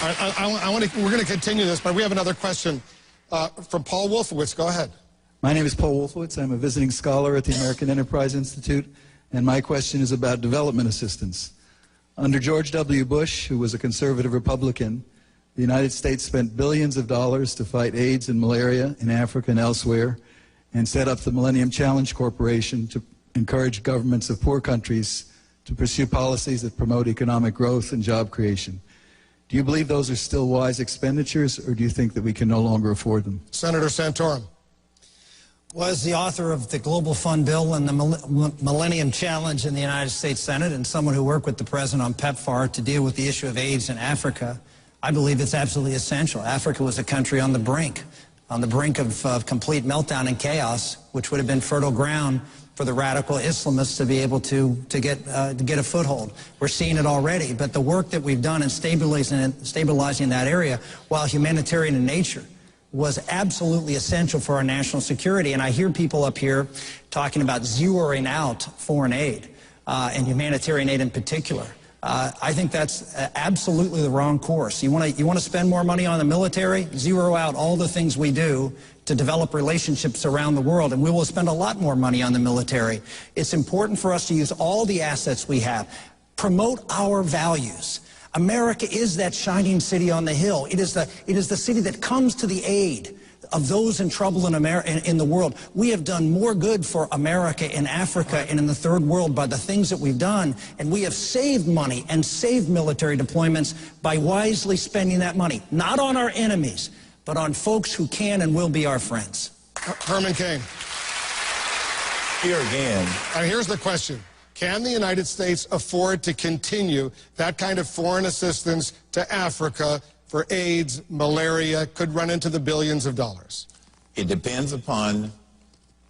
We're going to continue this, but we have another question from Paul Wolfowitz. Go ahead. My name is Paul Wolfowitz. I'm a visiting scholar at the American Enterprise Institute, and my question is about development assistance. Under George W. Bush, who was a conservative Republican, the United States spent billions of dollars to fight AIDS and malaria in Africa and elsewhere, and set up the Millennium Challenge Corporation to encourage governments of poor countries to pursue policies that promote economic growth and job creation. Do you believe those are still wise expenditures, or do you think that we can no longer afford them? Senator Santorum. Was the author of the Global Fund Bill and the Millennium Challenge in the United States Senate, and someone who worked with the President on PEPFAR to deal with the issue of AIDS in Africa. I believe it's absolutely essential. Africa was a country on the brink of complete meltdown and chaos, which would have been fertile ground for the radical Islamists to be able to get a foothold. We're seeing it already, but the work that we've done in stabilizing that area, while humanitarian in nature, was absolutely essential for our national security. And I hear people up here talking about zeroing out foreign aid and humanitarian aid in particular. I think that's absolutely the wrong course. You want to spend more money on the military? Zero out all the things we do to develop relationships around the world, and we will spend a lot more money on the military. It's important for us to use all the assets we have, promote our values. America is that shining city on the hill. It is the city that comes to the aid of those in trouble in the world. We have done more good for America in Africa and in the third world by the things that we've done, and we have saved money and saved military deployments by wisely spending that money, not on our enemies, but on folks who can and will be our friends. Herman Cain. Here again. Here's the question. Can the United States afford to continue that kind of foreign assistance to Africa for AIDS, malaria, could run into the billions of dollars? It depends upon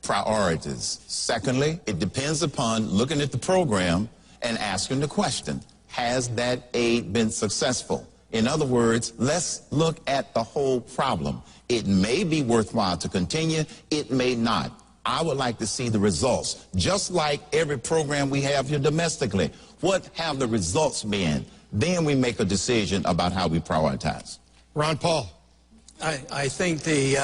priorities. Secondly, it depends upon looking at the program and asking the question, has that aid been successful? In other words, let's look at the whole problem. It may be worthwhile to continue, it may not. I would like to see the results, just like every program we have here domestically. What have the results been? Then we make a decision about how we prioritize. Ron Paul. I think the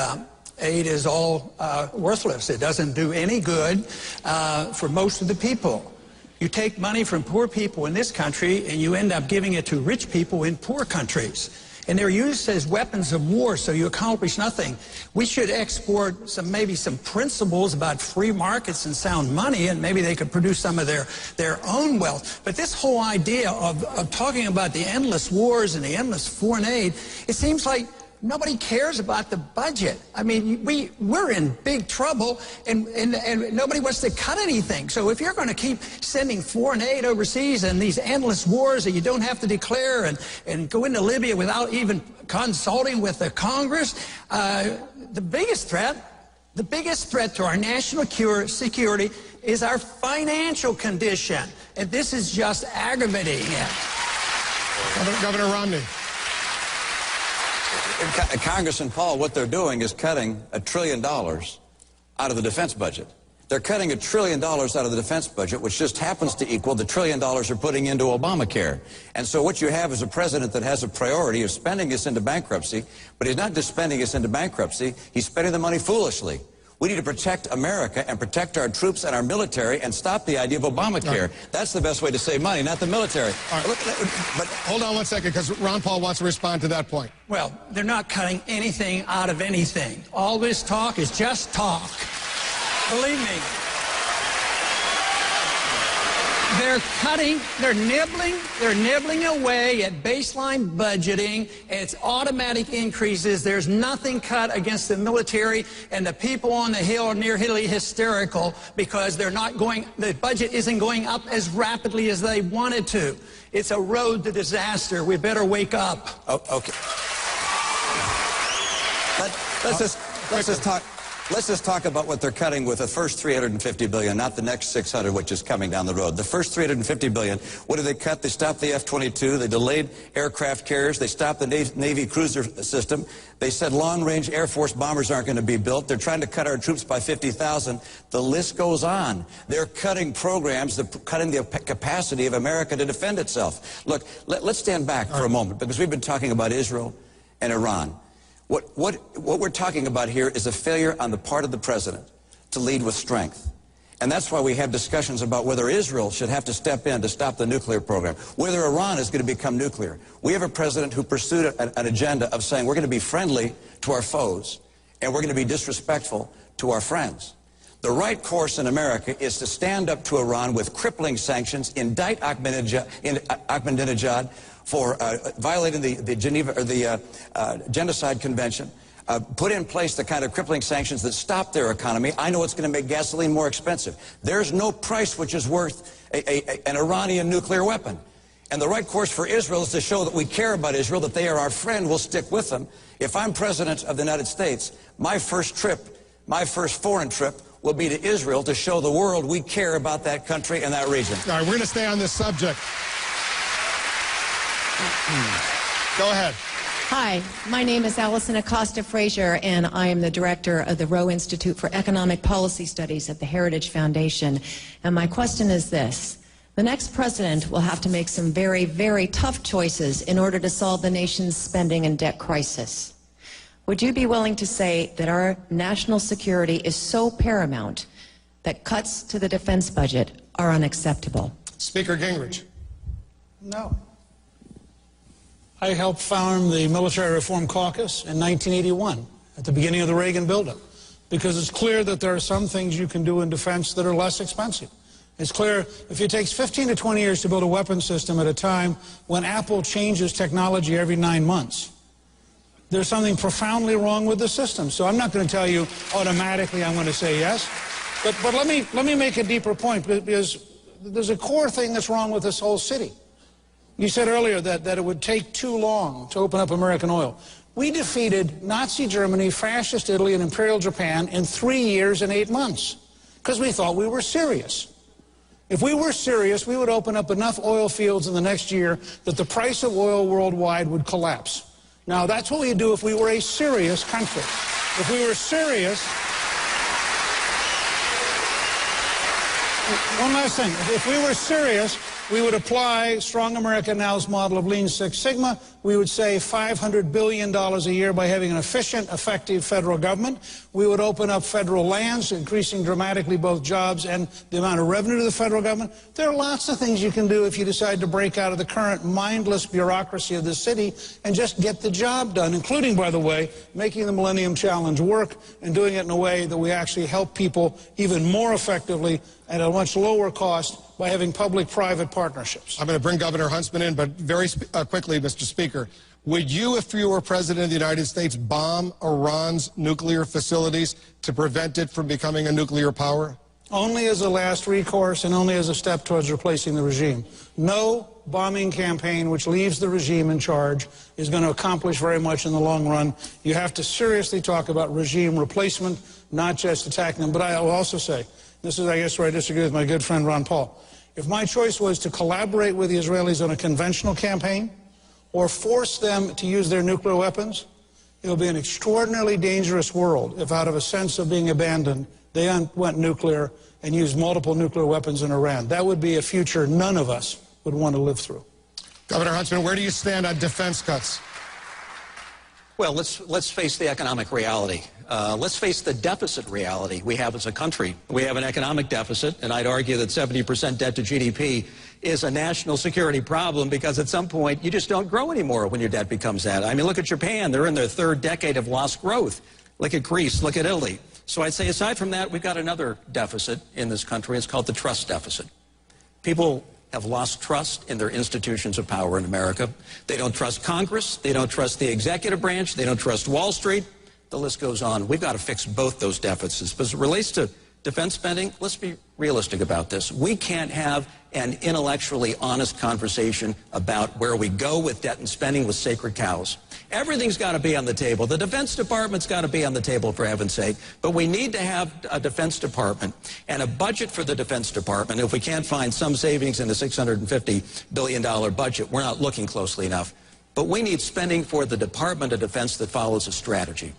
aid is all worthless. It doesn't do any good for most of the people. You take money from poor people in this country and you end up giving it to rich people in poor countries. And they're used as weapons of war, so you accomplish nothing. We should export maybe some principles about free markets and sound money, and maybe they could produce some of their own wealth. But this whole idea of talking about the endless wars and the endless foreign aid, it seems like nobody cares about the budget. I mean, we're in big trouble, and nobody wants to cut anything. So if you're going to keep sending foreign aid overseas and these endless wars that you don't have to declare and go into Libya without even consulting with the Congress, the biggest threat to our national security is our financial condition. And this is just aggravating it. Governor Romney. Congressman Paul, what they're doing is cutting $1 trillion out of the defense budget. They're cutting $1 trillion out of the defense budget, which just happens to equal the $1 trillion they're putting into Obamacare. And so what you have is a president that has a priority of spending us into bankruptcy, but he's not just spending us into bankruptcy, he's spending the money foolishly. We need to protect America and protect our troops and our military and stop the idea of Obamacare. Right. That's the best way to save money, not the military. Right. But hold on one second, because Ron Paul wants to respond to that point. Well, they're not cutting anything out of anything. All this talk is just talk. Believe me. They're nibbling away at baseline budgeting. It's automatic increases. There's nothing cut against the military, and the people on the Hill are nearly hysterical because the budget isn't going up as rapidly as they wanted to. It's a road to disaster. We better wake up. Oh, okay. Let's just talk. Let's just talk about what they're cutting with the first $350 billion, not the next $600, which is coming down the road. The first $350 billion, what did they cut? They stopped the F-22. They delayed aircraft carriers. They stopped the Navy cruiser system. They said long-range Air Force bombers aren't going to be built. They're trying to cut our troops by 50,000. The list goes on. They're cutting programs, they're cutting the capacity of America to defend itself. Look, let's stand back for a moment, because we've been talking about Israel and Iran. What we're talking about here is a failure on the part of the president to lead with strength. And that's why we have discussions about whether Israel should have to step in to stop the nuclear program, whether Iran is going to become nuclear. We have a president who pursued an agenda of saying we're going to be friendly to our foes and we're going to be disrespectful to our friends. The right course in America is to stand up to Iran with crippling sanctions, indict Ahmadinejad for violating the Geneva or the Genocide Convention, put in place the kind of crippling sanctions that stop their economy. I know it's going to make gasoline more expensive. There's no price which is worth an Iranian nuclear weapon. And the right course for Israel is to show that we care about Israel, that they are our friend, we'll stick with them. If I'm president of the United States, my first foreign trip will be to Israel to show the world we care about that country and that region. All right, we're going to stay on this subject. Go ahead. Hi, my name is Allison Acosta Frazier, and I am the director of the Rowe Institute for Economic Policy Studies at the Heritage Foundation. And my question is this. The next president will have to make some very, very tough choices in order to solve the nation's spending and debt crisis. Would you be willing to say that our national security is so paramount that cuts to the defense budget are unacceptable? Speaker Gingrich. No. I helped found the Military Reform Caucus in 1981, at the beginning of the Reagan buildup, because it's clear that there are some things you can do in defense that are less expensive. It's clear if it takes 15 to 20 years to build a weapon system at a time when Apple changes technology every 9 months, there's something profoundly wrong with the system. So I'm not going to tell you automatically I'm going to say yes. But let me make a deeper point, because there's a core thing that's wrong with this whole city. You said earlier that it would take too long to open up American oil. We defeated Nazi Germany, Fascist Italy, and Imperial Japan in 3 years and 8 months because we thought we were serious. If we were serious, we would open up enough oil fields in the next year that the price of oil worldwide would collapse. Now, that's what we'd do if we were a serious country. If we were serious... One last thing. If we were serious, we would apply Strong America Now's model of Lean Six Sigma. We would save $500 billion a year by having an efficient, effective federal government. We would open up federal lands, increasing dramatically both jobs and the amount of revenue to the federal government. There are lots of things you can do if you decide to break out of the current mindless bureaucracy of the city and just get the job done, including, by the way, making the Millennium Challenge work and doing it in a way that we actually help people even more effectively at a much lower cost by having public-private partnerships. I'm going to bring Governor Huntsman in, but very quickly, Mr. Speaker, would you, if you were President of the United States, bomb Iran's nuclear facilities to prevent it from becoming a nuclear power? Only as a last recourse and only as a step towards replacing the regime. No bombing campaign which leaves the regime in charge is going to accomplish very much in the long run. You have to seriously talk about regime replacement, not just attacking them. But I will also say, this is, I guess, where I disagree with my good friend Ron Paul. If my choice was to collaborate with the Israelis on a conventional campaign or force them to use their nuclear weapons, it will be an extraordinarily dangerous world if, out of a sense of being abandoned, they went nuclear and used multiple nuclear weapons in Iran. That would be a future none of us would want to live through. Governor Huntsman, where do you stand on defense cuts? Well, let's face the economic reality. Let's face the deficit reality we have as a country. We have an economic deficit, and I'd argue that 70% debt to GDP is a national security problem because at some point you just don't grow anymore when your debt becomes that. I mean, look at Japan. They're in their third decade of lost growth. Look at Greece. Look at Italy. So I'd say aside from that, we've got another deficit in this country. It's called the trust deficit. People have lost trust in their institutions of power in America. They don't trust Congress. They don't trust the executive branch. They don't trust Wall Street. The list goes on. We've got to fix both those deficits. But as it relates to defense spending, let's be realistic about this. We can't have an intellectually honest conversation about where we go with debt and spending with sacred cows. Everything's got to be on the table. The Defense Department's got to be on the table, for heaven's sake. But we need to have a Defense Department and a budget for the Defense Department. If we can't find some savings in the $650 billion budget, we're not looking closely enough. But we need spending for the Department of Defense that follows a strategy.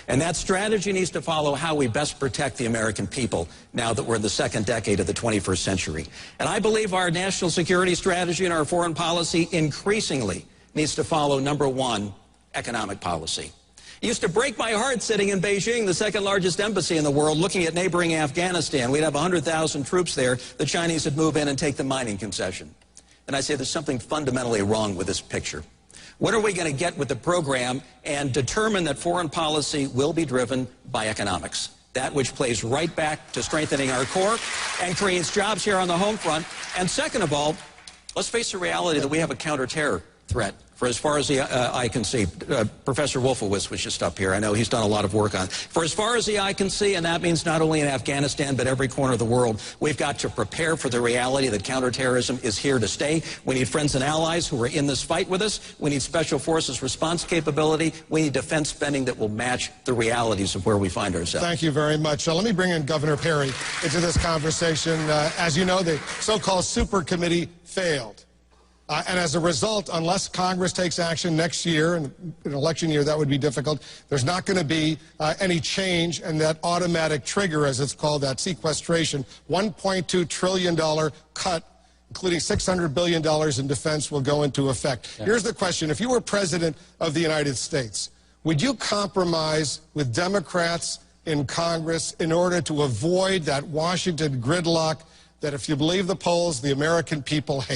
And that strategy needs to follow how we best protect the American people now that we're in the second decade of the 21st century. And I believe our national security strategy and our foreign policy increasingly needs to follow, number one, economic policy. It used to break my heart sitting in Beijing, the second largest embassy in the world, looking at neighboring Afghanistan. We'd have 100,000 troops there. The Chinese would move in and take the mining concession. And I say there's something fundamentally wrong with this picture. When are we going to get with the program and determine that foreign policy will be driven by economics? That which plays right back to strengthening our core and creates jobs here on the home front. And second of all, let's face the reality that we have a counterterror threat for as far as the eye can see. Professor Wolfowitz was just up here. I know he's done a lot of work on it. For as far as the eye can see, and that means not only in Afghanistan, but every corner of the world, we've got to prepare for the reality that counterterrorism is here to stay. We need friends and allies who are in this fight with us. We need special forces response capability. We need defense spending that will match the realities of where we find ourselves. Thank you very much. Let me bring in Governor Perry into this conversation. As you know, the so-called super committee failed. And as a result, unless Congress takes action next year, and an election year, that would be difficult, there's not going to be any change, and that automatic trigger, as it's called, that sequestration, $1.2 trillion cut, including $600 billion in defense, will go into effect. Yeah. Here's the question. If you were president of the United States, would you compromise with Democrats in Congress in order to avoid that Washington gridlock that, if you believe the polls, the American people hate?